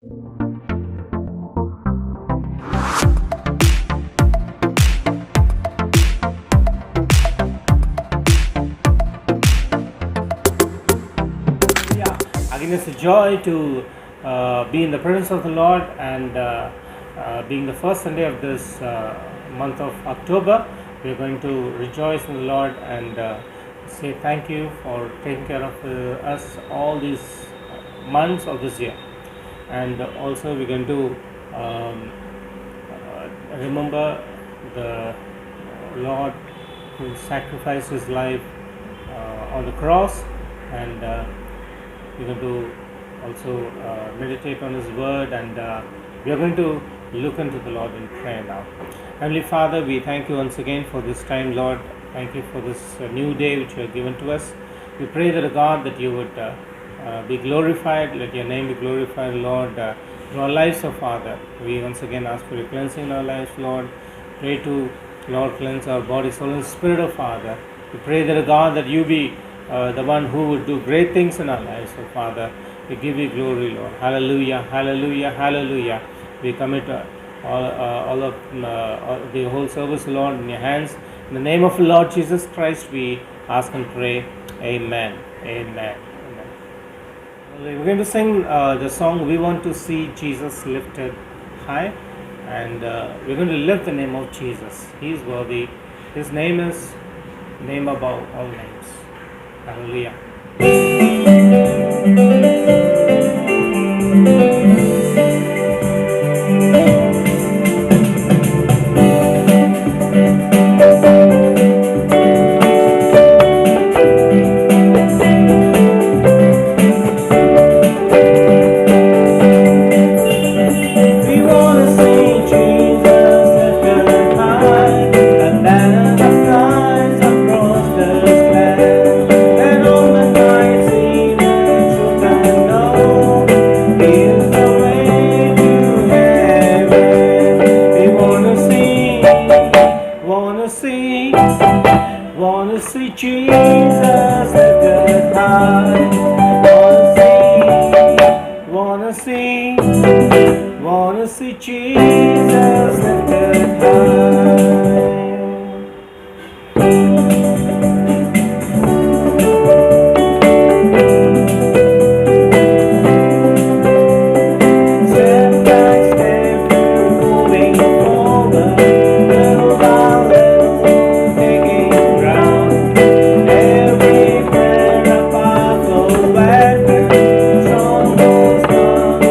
Yeah, again, it's a joy to be in the presence of the Lord and being the first Sunday of this month of October. We're going to rejoice in the Lord and say thank you for taking care of us all these months of this year. And also, we're going to remember the Lord who sacrificed his life on the cross, and we're going to also meditate on his word, and we are going to look into the Lord in prayer now. Heavenly Father, we thank you once again for this time, Lord. Thank you for this new day which you have given to us. We pray that, God, that you would be glorified, let your name be glorified, Lord, in our lives, oh Father. We once again ask for your cleansing in our lives, Lord. Pray to, Lord, cleanse our body, soul, and spirit, oh Father. We pray that, God, that you be the one who would do great things in our lives, oh Father. We give you glory, Lord. Hallelujah, hallelujah, hallelujah. We commit all of the whole service, Lord, in your hands. In the name of the Lord Jesus Christ, we ask and pray. Amen. Amen. Amen. We're going to sing the song "We Want to See Jesus Lifted High," and we're going to lift the name of Jesus. He is worthy. His name is name above all names. Hallelujah. We wanna see Jesus lifted high, and then the skies across the land, and all the night see the truth and know He is the way to heaven. We wanna see Jesus lifted high. Wanna see Jesus lifted high. Step by step, moving forward, little by little, taking ground. Every prayer a powerful weapon, strongholds come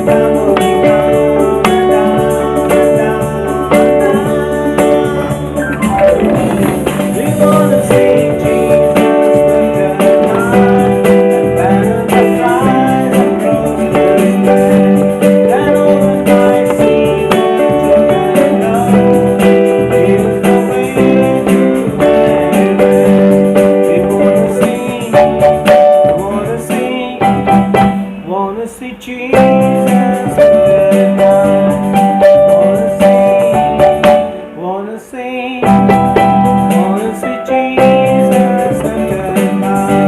tumbling down and down and down and down. We wanna see Jesus lifted high, and banner flies across the land. Then all the night see the truth and know He is the way to heaven. We wanna see Jesus lifted high. Wanna see Jesus lifted high.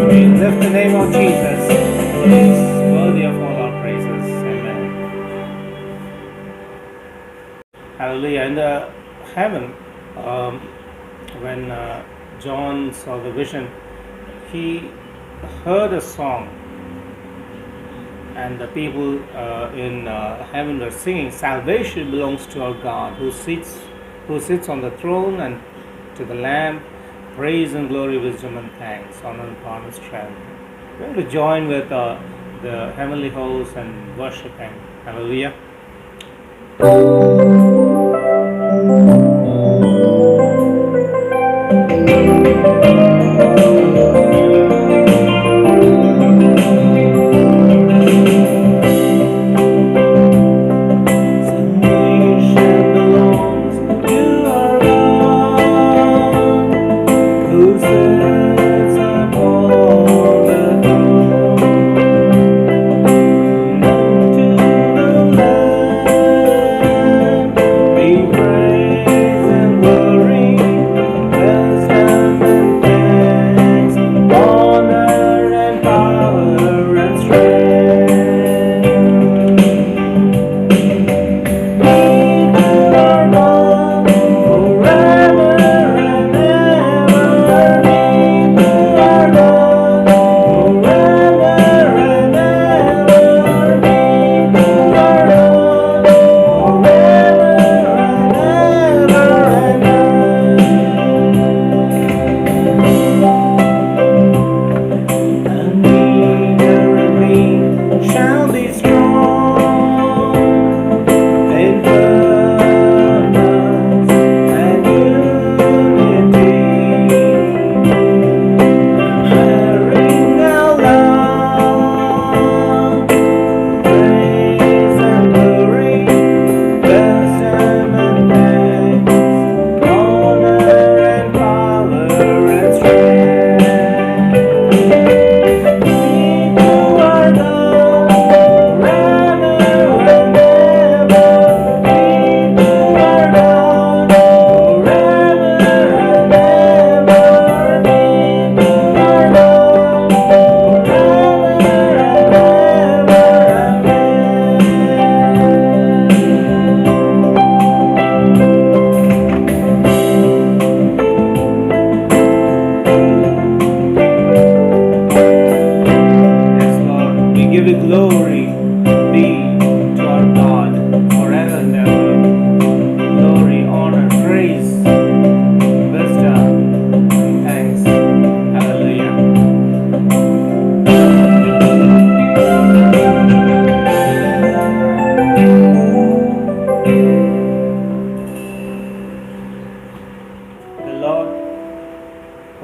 We lift the name of Jesus. He is worthy of all our praises. Amen. Hallelujah. In the heaven, when John saw the vision, he heard a song, and the people in heaven were singing, "Salvation belongs to our God, who sits on the throne, and to the Lamb, praise and glory, wisdom and thanks, honor and power and strength." We're going to join with the heavenly hosts and worship Him. Hallelujah. Salvation belongs to our God, who sits upon the throne. Unto the Lamb be praise and glory, blessed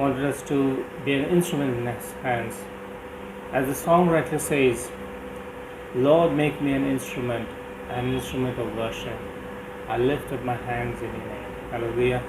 wanted us to be an instrument in His hands. As the songwriter says, Lord, make me an instrument of worship. I lift up my hands in Your name. Hallelujah.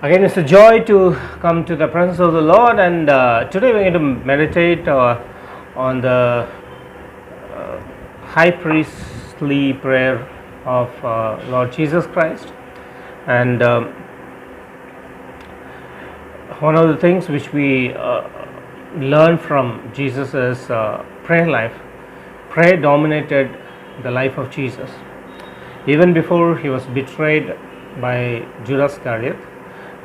Again, it's a joy to come to the presence of the Lord, and today we're going to meditate on the high priestly prayer of Lord Jesus Christ. And one of the things which we learn from Jesus' prayer life, prayer dominated the life of Jesus. Even before he was betrayed by Judas Iscariot,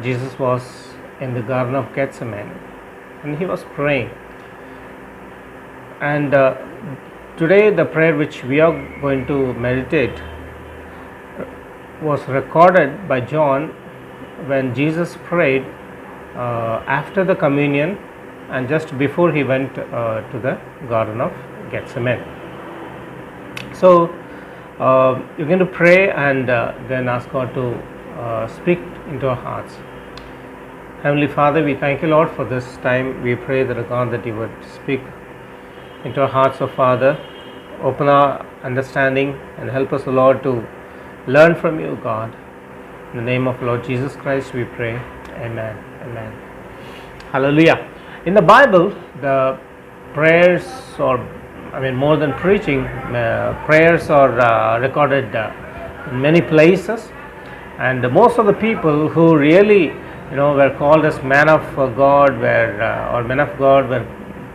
Jesus was in the Garden of Gethsemane and he was praying. And today the prayer which we are going to meditate was recorded by John when Jesus prayed after the communion and just before he went to the Garden of Gethsemane. So you're going to pray and then ask God to speak into our hearts. Heavenly Father, we thank you, Lord, for this time. We pray that, God, that you would speak into our hearts, oh Father. Open our understanding and help us, O Lord, to learn from you, God. In the name of Lord Jesus Christ, we pray. Amen. Amen. Hallelujah. In the Bible, the prayers, more than preaching, prayers are recorded in many places, and most of the people who really were called as men of God were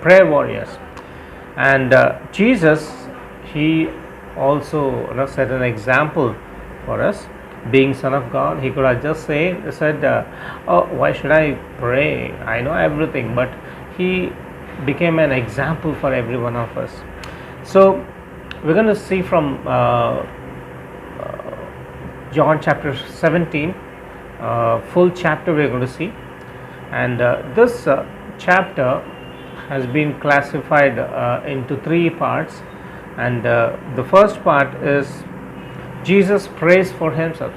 prayer warriors. And Jesus, he also set an example for us. Being Son of God, he could have just said, oh, why should I pray? I know everything. But he became an example for every one of us. So we're going to see from John chapter 17, full chapter we're going to see, and this chapter has been classified into three parts, and the first part is Jesus prays for himself,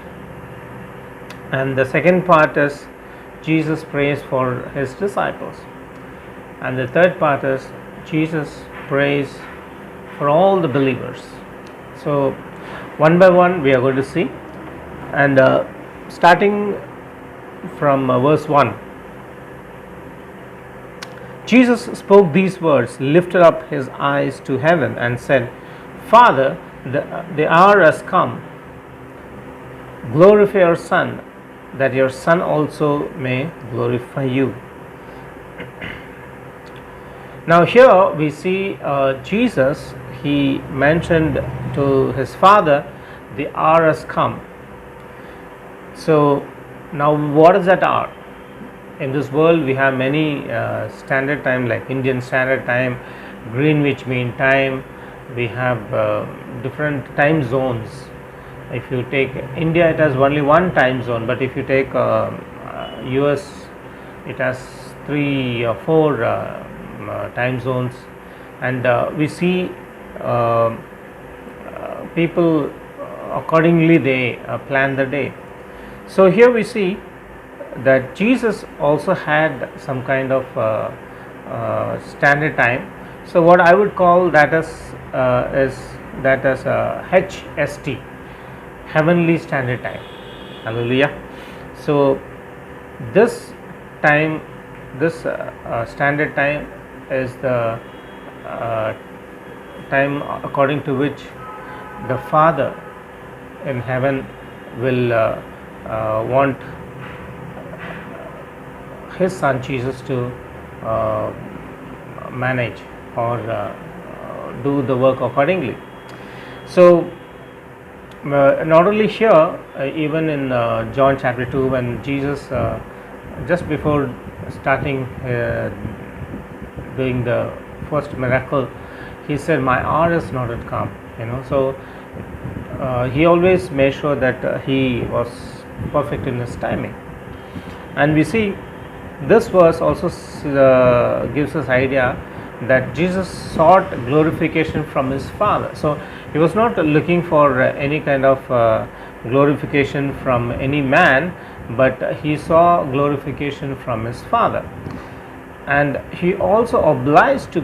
and the second part is Jesus prays for his disciples, and the third part is Jesus prays for all the believers. So one by one we are going to see, and starting from verse 1. Jesus spoke these words, lifted up his eyes to heaven and said, Father, the hour has come. Glorify your Son, that your Son also may glorify you. Now here we see Jesus, he mentioned to his Father, the hour has come. So now what is that hour? In this world we have many standard time, like Indian Standard Time, Greenwich Mean Time. We have different time zones. If you take India, it has only one time zone, but if you take US, it has 3 or 4 time zones, and we see people accordingly they plan the day. So here we see that Jesus also had some kind of standard time. So what I would call that as HST, Heavenly Standard Time. Hallelujah. So this time, this standard time is the time according to which the Father in heaven will want his Son Jesus to manage or do the work accordingly. So not only here, even in John chapter 2, when Jesus just before starting doing the first miracle, he said, my hour is not yet come, so he always made sure that he was perfect in his timing. And we see this verse also gives us idea that Jesus sought glorification from his Father. So he was not looking for any kind of glorification from any man, but he saw glorification from his Father, and he also obliged to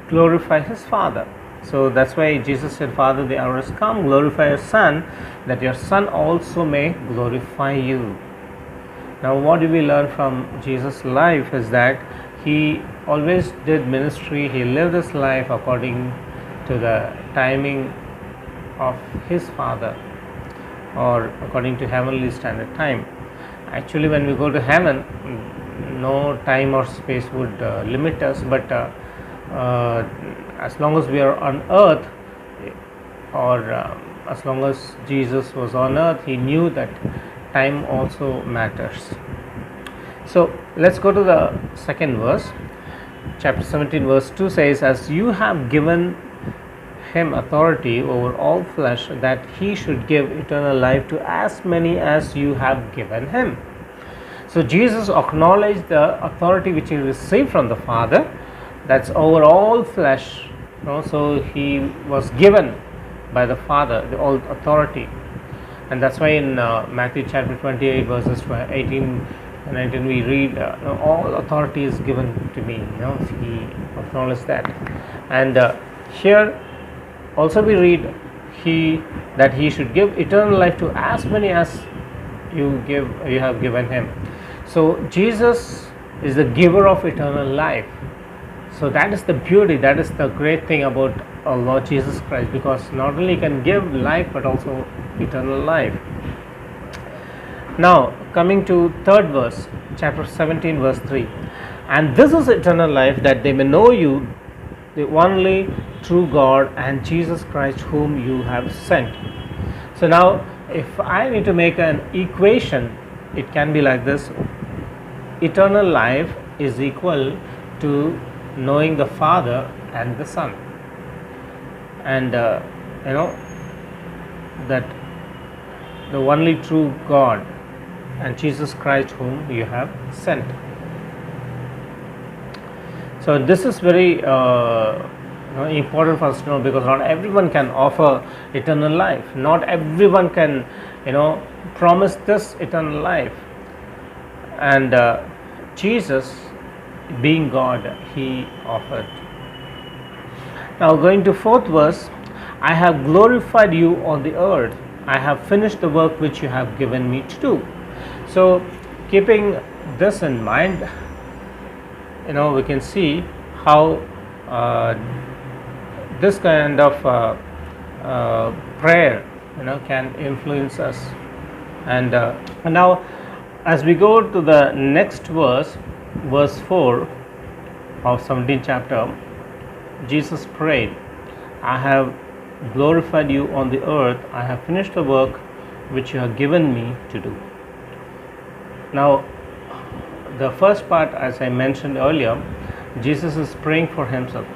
glorify his Father. So that's why Jesus said, Father, the hour has come, glorify your Son, that your Son also may glorify you. Now what do we learn from Jesus' life is that he always did ministry, he lived his life according to the timing of his Father, or according to heavenly standard time. Actually, when we go to heaven, no time or space would limit us, but as long as we are on earth, or as long as Jesus was on earth, he knew that time also matters. So let's go to the second verse. Chapter 17 verse 2 says, as you have given him authority over all flesh, that he should give eternal life to as many as you have given him. So Jesus acknowledged the authority which he received from the Father, that's over all flesh. So he was given by the Father the all authority, and that's why in Matthew chapter 28 verses 18 and 19 we read, all authority is given to me. He acknowledged that, and here also we read that he should give eternal life to as many as you have given him. So Jesus is the giver of eternal life. So that is the beauty, that is the great thing about our Lord Jesus Christ, because not only can give life but also eternal life. Now coming to third verse, chapter 17 verse 3, and this is eternal life, that they may know you, the only true God, and Jesus Christ whom you have sent. So now if I need to make an equation, it can be like this: eternal life is equal to knowing the Father and the Son, and you know, that the only true God and Jesus Christ whom you have sent. So this is very important for us to know, because not everyone can offer eternal life. Not everyone can, promise this eternal life. And Jesus, being God, He offered. Now going to 4th verse, I have glorified you on the earth. I have finished the work which you have given me to do. So keeping this in mind, we can see how this kind of prayer, can influence us. And now, as we go to the next verse, verse 4 of 17th chapter, Jesus prayed, I have glorified you on the earth. I have finished the work which you have given me to do. Now, the first part, as I mentioned earlier, Jesus is praying for himself,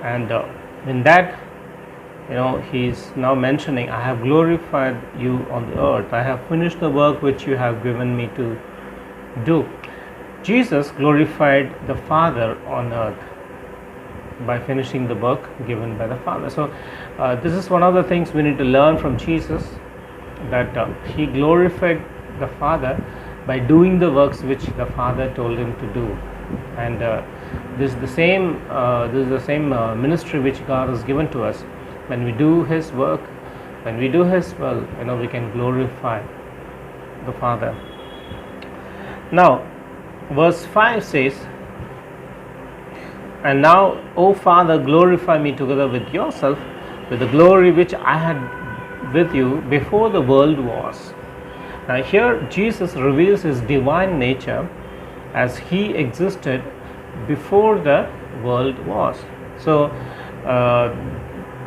and in that, he is now mentioning, I have glorified you on the earth. I have finished the work which you have given me to do. Jesus glorified the Father on earth by finishing the work given by the Father. So this is one of the things we need to learn from Jesus, that he glorified the Father by doing the works which the Father told him to do. And this is the same ministry which God has given to us. When we do His work, when we do His will, we can glorify the Father. Now, verse 5 says, and now, O Father, glorify me together with yourself, with the glory which I had with you before the world was. Now here Jesus reveals His divine nature as He existed before the world was. So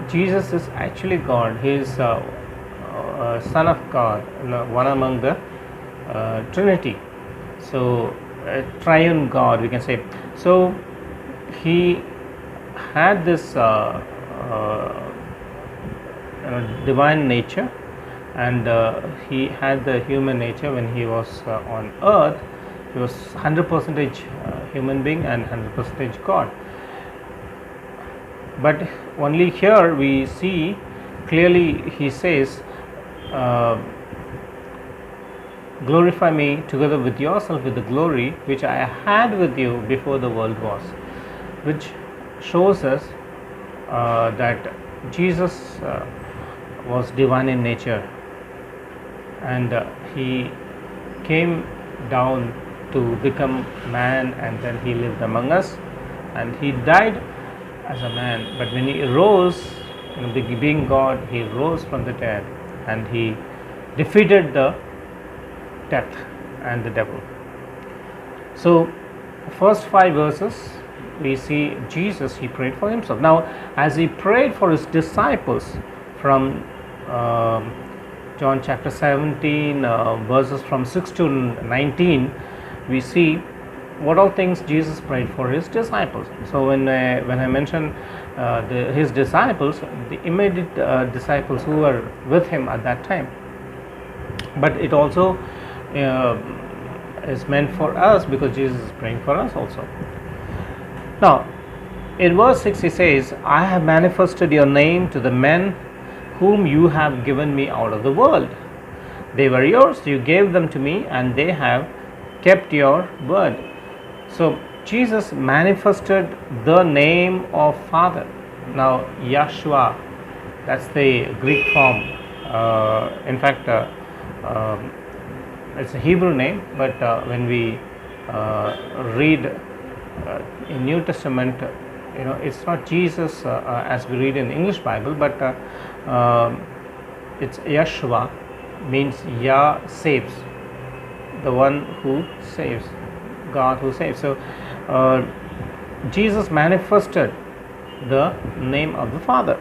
Jesus is actually God. He is Son of God, one among the Trinity. So triune God, we can say. So He had this divine nature, and He had the human nature. When He was on earth, He was 100% human being and 100% God. But only here we see clearly He says, glorify me together with yourself with the glory which I had with you before the world was, which shows us that Jesus was divine in nature, and He came down to become man, and then He lived among us, and He died as a man. But when He rose, being God, He rose from the dead, and He defeated the death and the devil. So first 5 verses we see Jesus, He prayed for Himself. Now as He prayed for His disciples from John chapter 17 verses from 6 to 19, we see what all things Jesus prayed for His disciples. So when I mention His disciples, the immediate disciples who were with Him at that time, but it also is meant for us, because Jesus is praying for us also. Now in verse 6 He says, I have manifested your name to the men whom you have given me out of the world. They were yours, you gave them to me, and they have kept your word. So Jesus manifested the name of Father. Now Yahshua, that's the Greek form. In fact, it's a Hebrew name, but when we read in New Testament, it's not Jesus as we read in English Bible, but it's Yahshua, means Yah saves, the one who saves, God who saves. So Jesus manifested the name of the Father.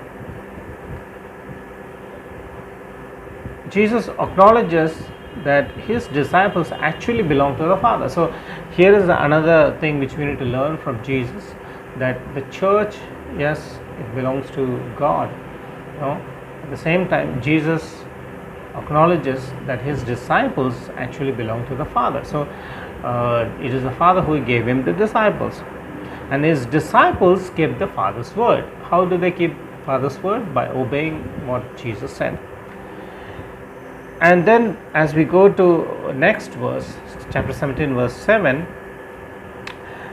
Jesus acknowledges that His disciples actually belong to the Father. So here is another thing which we need to learn from Jesus, that the church, yes, it belongs to God, No, at the same time, Jesus acknowledges that his disciples actually belong to the Father. So it is the Father who gave him the disciples, and his disciples kept the Father's word. How do they keep Father's word? By obeying what Jesus said. And then as we go to next verse, chapter 17 verse 7,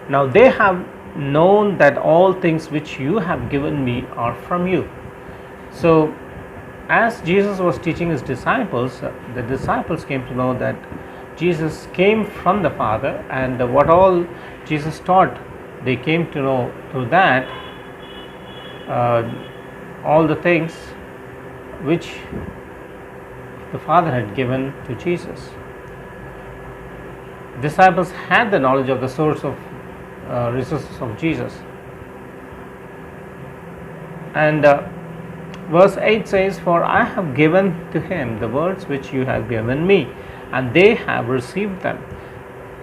now they have known that all things which you have given me are from you. So as Jesus was teaching his disciples, the disciples came to know that Jesus came from the Father, and what all Jesus taught, they came to know through that all the things which the Father had given to Jesus. Disciples had the knowledge of the source of resources of Jesus. And verse 8 says, "For I have given to him the words which you have given me, and they have received them,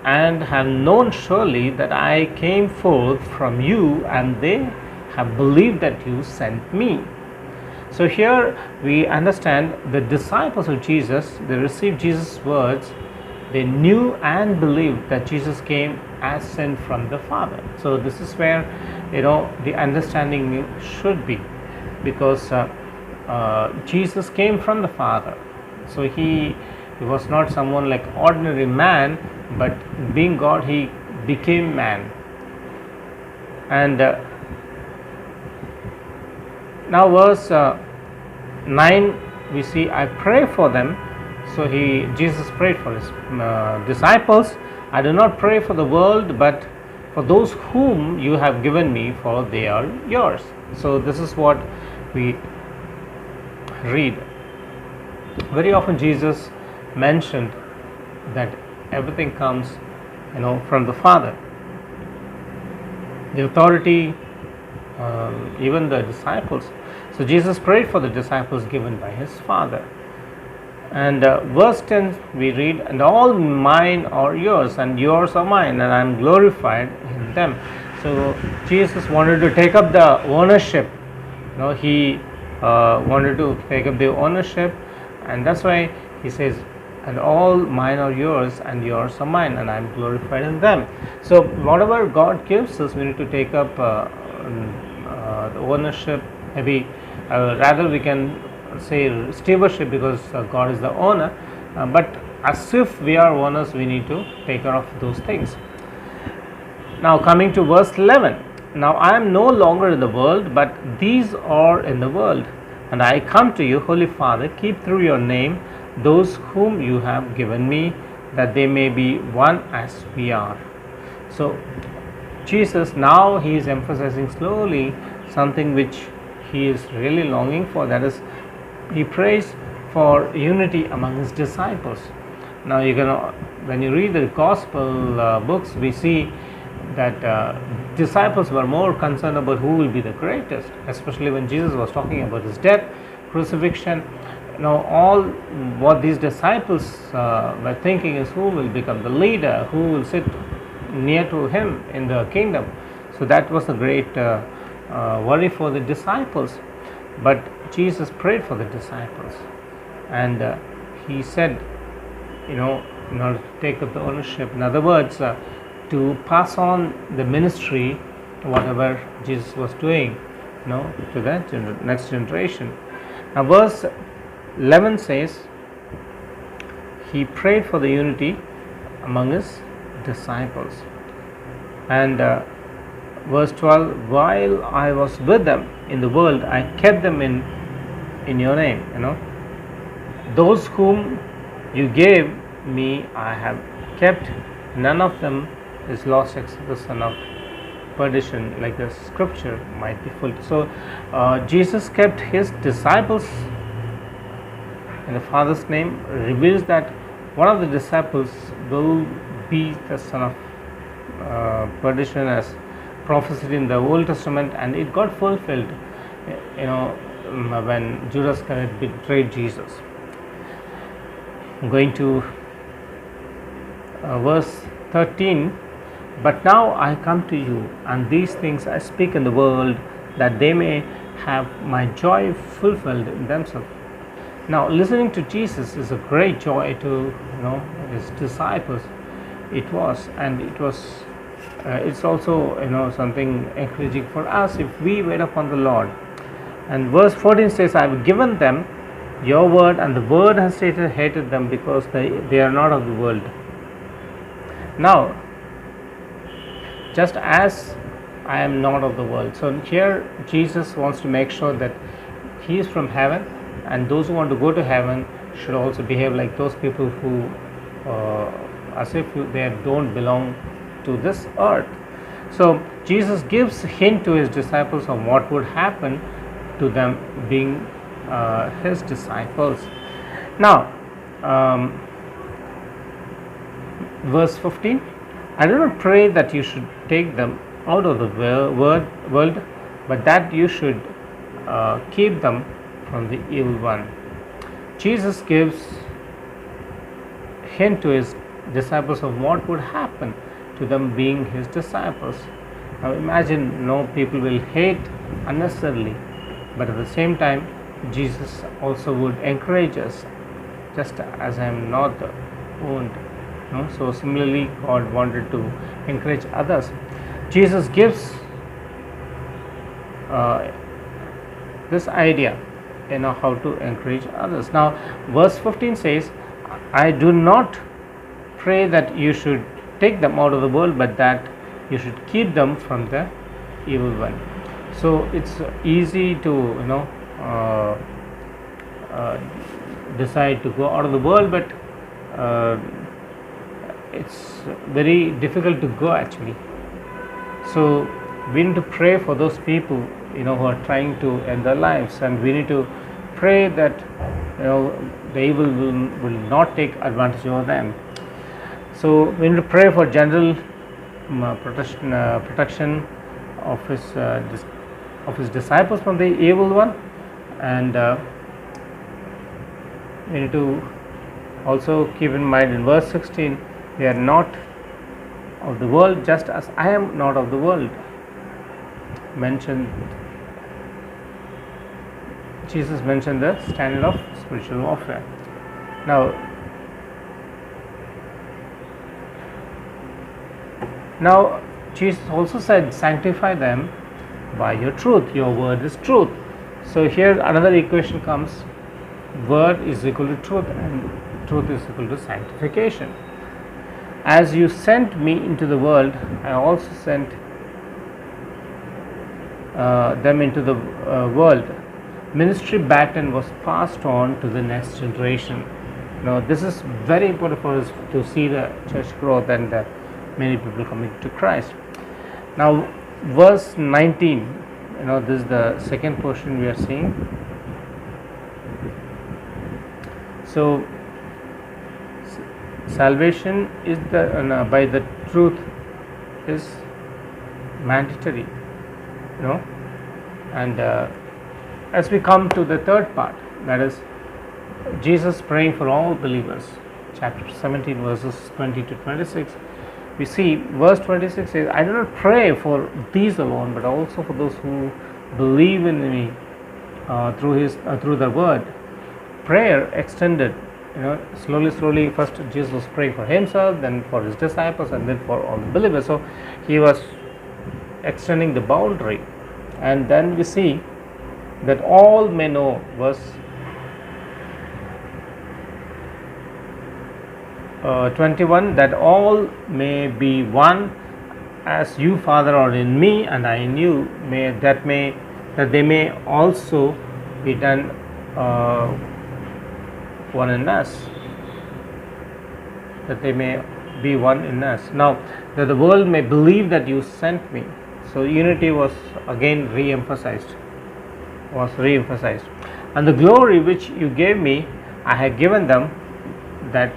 and have known surely that I came forth from you, and they have believed that you sent me." So here we understand the disciples of Jesus, they received Jesus' words, they knew and believed that Jesus came as sent from the Father. So this is where the understanding should be, because Jesus came from the Father. So he was not someone like ordinary man, but being God, he became man. And now verse 9 we see, "I pray for them." So Jesus prayed for his disciples. "I do not pray for the world, but for those whom you have given me, for they are yours." So this is what we read. Very often Jesus mentioned that everything comes from the Father. The authority, even the disciples. So Jesus prayed for the disciples given by his Father. And verse 10 we read, "And all mine are yours, and yours are mine, and I am glorified in them." So Jesus wanted to take up the ownership. He wanted to take up the ownership, and that's why he says, "And all mine are yours, and yours are mine, and I am glorified in them." So whatever God gives us, we need to take up the ownership. Maybe rather we can say stewardship, because God is the owner, but as if we are owners, we need to take care of those things. Now coming to verse 11, "Now I am no longer in the world, but these are in the world, and I come to you, Holy Father, keep through your name those whom you have given me, that they may be one as we are." So Jesus, now he is emphasizing slowly something which he is really longing for, that is, he prays for unity among his disciples. Now when you read the gospel books, we see that disciples were more concerned about who will be the greatest, especially when Jesus was talking about his death, crucifixion. All what these disciples were thinking is who will become the leader, who will sit near to him in the kingdom. So that was a great worry for the disciples. But Jesus prayed for the disciples, and he said, in order to take up the ownership, in other words, to pass on the ministry, whatever Jesus was doing, to the next generation. Now verse 11 says, he prayed for the unity among his disciples. And verse 12, "While I was with them in the world, I kept them in your name." Those whom you gave me, I have kept. None of them is lost except the son of perdition, like the scripture might be fulfilled. So Jesus kept his disciples in the Father's name, reveals that one of the disciples will be the son of perdition, as prophesied in the Old Testament, and it got fulfilled when Judas Iscariot betrayed Jesus. Going to verse 13, "But now I come to you, and these things I speak in the world, that they may have my joy fulfilled in themselves. Now, listening to Jesus is a great joy to his disciples. It was, and it was. It's also something encouraging for us if we wait upon the Lord. And verse 14 says, "I have given them your word, and the word has hated them because they are not of the world." Now, just as I am not of the world, so here Jesus wants to make sure that he is from heaven, and those who want to go to heaven should also behave like those people who as if they don't belong to this earth. So Jesus gives a hint to his disciples of what would happen to them being his disciples. Now, verse 15, "I do not pray that you should take them out of the world, but that you should keep them from the evil one." Jesus gives hint to his disciples of what would happen to them being his disciples. Now imagine, people will hate unnecessarily, but at the same time Jesus also would encourage us, just as I am not owned. So similarly, God wanted to encourage others. Jesus gives this idea, how to encourage others. Now verse 15 says, "I do not pray that you should take them out of the world, but that you should keep them from the evil one." So it's easy to decide to go out of the world, but it's very difficult to go actually. So we need to pray for those people who are trying to end their lives, and we need to pray that the evil will not take advantage of them. So we need to pray for general protection of his disciples from the evil one, and we need to also keep in mind in verse 16, "They are not of the world, just as I am not of the world." Jesus mentioned the standard of spiritual warfare. Now Jesus also said, "Sanctify them by your truth. Your word is truth." So here another equation comes: word is equal to truth, and truth is equal to sanctification. "As you sent me into the world, I also sent them into the world." Ministry baton was passed on to the next generation. Now this is very important for us to see the church growth and many people coming to Christ. Now verse 19, this is the second portion we are seeing. So salvation is by the truth is mandatory, and as we come to the third part, that is Jesus praying for all believers, chapter 17 verses 20 to 26, we see verse 26 says, "I do not pray for these alone, but also for those who believe in me through the word." Prayer extended, slowly. First Jesus was praying for himself, then for his disciples, and then for all the believers. So he was extending the boundary, and then we see that all may know, verse 21, "that all may be one, as you, Father, are in me and I in you, that they may also be done one in us." That they may be one in us. Now that the world may believe that you sent me. So unity was again re-emphasized. "And the glory which you gave me, I have given them, that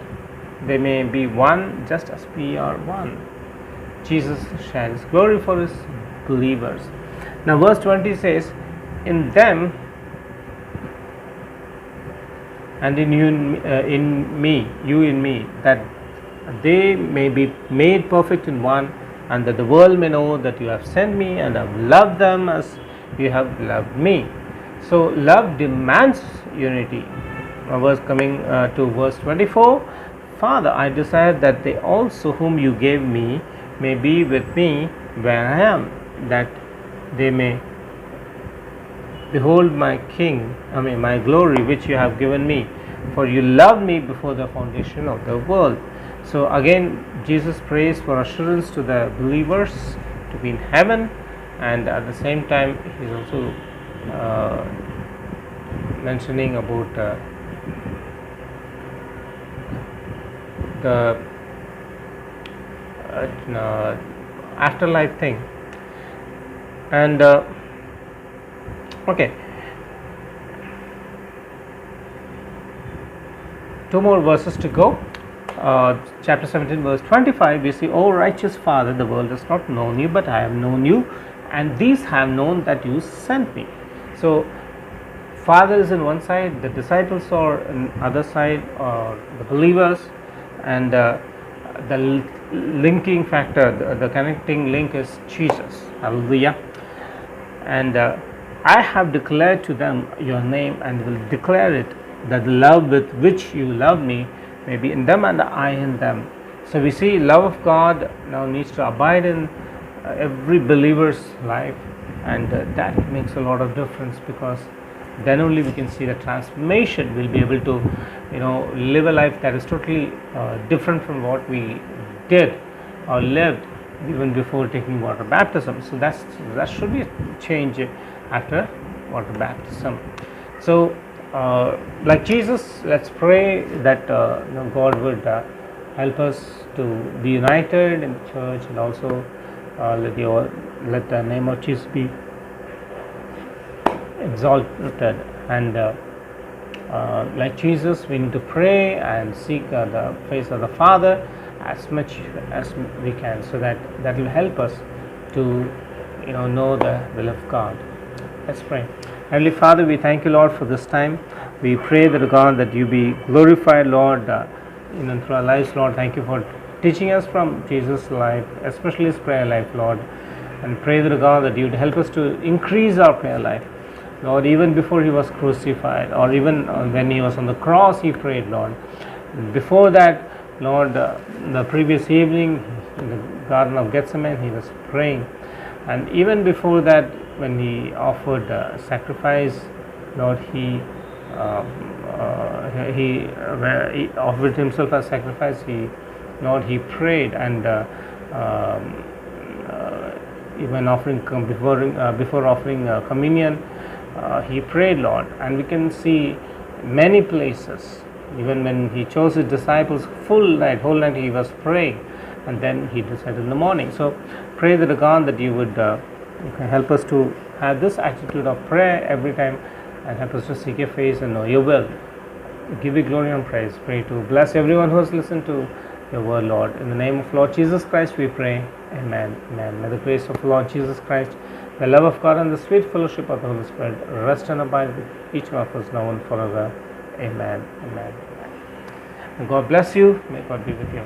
they may be one, just as we are one." Jesus shares glory for his believers. Now verse 20 says, "In them and in you, in me, you in me, that they may be made perfect in one, and that the world may know that you have sent me and have loved them as you have loved me. So love demands unity. Verse coming to verse 24. Father, I desire that they also whom you gave me may be with me where I am, that they may behold my my glory which you have given me, for you loved me before the foundation of the world. So again, Jesus prays for assurance to the believers to be in heaven, and at the same time, he is also mentioning about the afterlife thing. And okay, two more verses to go. Chapter 17 verse 25, we see, O righteous Father, the world has not known you, but I have known you, and these have known that you sent me. So Father is in one side, the disciples are on other side, or the believers, and the linking factor, the connecting link is Jesus. Hallelujah. And I have declared to them your name, and will declare it, that the love with which you love me may be in them and I in them. So we see love of God now needs to abide in every believer's life, and that makes a lot of difference, because then only we can see the transformation. We'll be able to live a life that is totally different from what we did or lived even before taking water baptism. So that should be a change after water baptism. So like Jesus, let's pray that God would help us to be united in the church, and also let the name of Jesus be exalted. And like Jesus, we need to pray and seek the face of the Father as much as we can, so that will help us to know the will of God. Let's pray. Heavenly Father, we thank you, Lord, for this time. We pray that, God, that you be glorified, Lord, through our lives, Lord. Thank you for teaching us from Jesus' life, especially his prayer life, Lord. And pray that, God, that you would help us to increase our prayer life, Lord. Even before he was crucified, or even when he was on the cross, he prayed, Lord. Before that, Lord, the previous evening in the Garden of Gethsemane, he was praying. And even before that, when he offered sacrifice, Lord, he offered himself as sacrifice. He prayed, and even before offering communion, he prayed, Lord. And we can see many places, even when he chose his disciples, whole night he was praying, and then he decided in the morning. So pray that, God, that you would help us to have this attitude of prayer every time, and help us to seek your face and know your will. Give you glory and praise. Pray to bless everyone who has listened to your word, Lord. In the name of Lord Jesus Christ we pray. Amen. Amen. May the grace of Lord Jesus Christ, the love of God, and the sweet fellowship of the Holy Spirit rest and abide with each one of us now and forever. Amen. Amen. Amen. And God bless you. May God be with you.